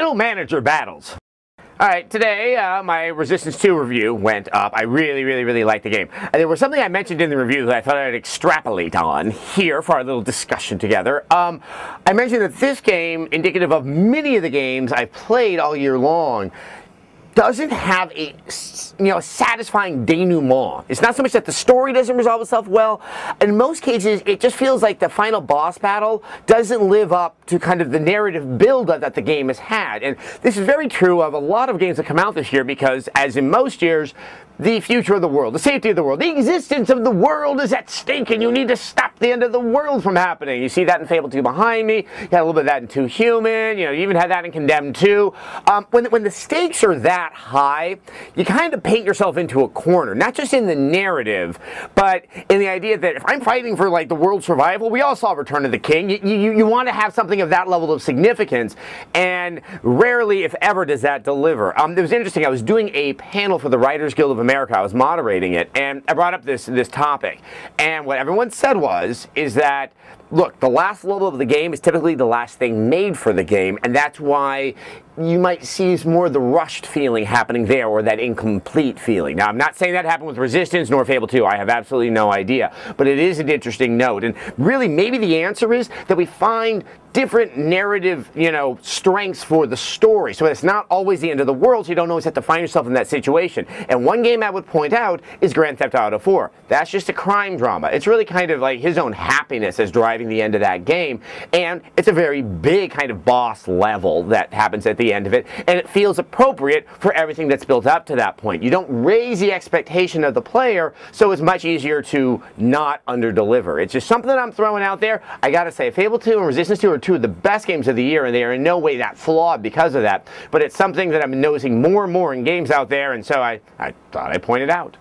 Middle manager battles. Alright, today my Resistance 2 review went up. I really liked the game. And there was something I mentioned in the review that I thought I'd extrapolate on here for our little discussion together. I mentioned that this game, indicative of many of the games I've played all year long, doesn't have a satisfying denouement. It's not so much that the story doesn't resolve itself well. In most cases, it just feels like the final boss battle doesn't live up to kind of the narrative build-up that the game has had. And this is very true of a lot of games that come out this year because, as in most years, the future of the world, the safety of the world, the existence of the world is at stake, and you need to stop the end of the world from happening. You see that in Fable 2 behind me. You had a little bit of that in 2 Human. You even had that in Condemned 2. When the stakes are that high, you kind of paint yourself into a corner, not just in the narrative, but in the idea that if I'm fighting for the world's survival, we all saw Return of the King. You want to have something of that level of significance, and rarely, if ever, does that deliver. It was interesting. I was doing a panel for the Writers Guild of America. I was moderating it, and I brought up this topic, and what everyone said is that, look, the last level of the game is typically the last thing made for the game, and that's why you might see more of the rushed feeling happening there, or that incomplete feeling. Now, I'm not saying that happened with Resistance nor Fable 2. I have absolutely no idea, but it is an interesting note, and really maybe the answer is that we find different narrative, strengths for the story. So it's not always the end of the world, so you don't always have to find yourself in that situation. And one game I would point out is Grand Theft Auto 4. That's just a crime drama. It's really kind of like his own happiness as driving the end of that game. And it's a very big kind of boss level that happens at the end of it. And it feels appropriate for everything that's built up to that point. You don't raise the expectation of the player, so it's much easier to not underdeliver. It's just something that I'm throwing out there. I gotta say, Fable 2 and Resistance 2 are 2 of the best games of the year, and they are in no way that flawed because of that. But it's something that I'm noticing more and more in games out there, and so I thought I'd point it out.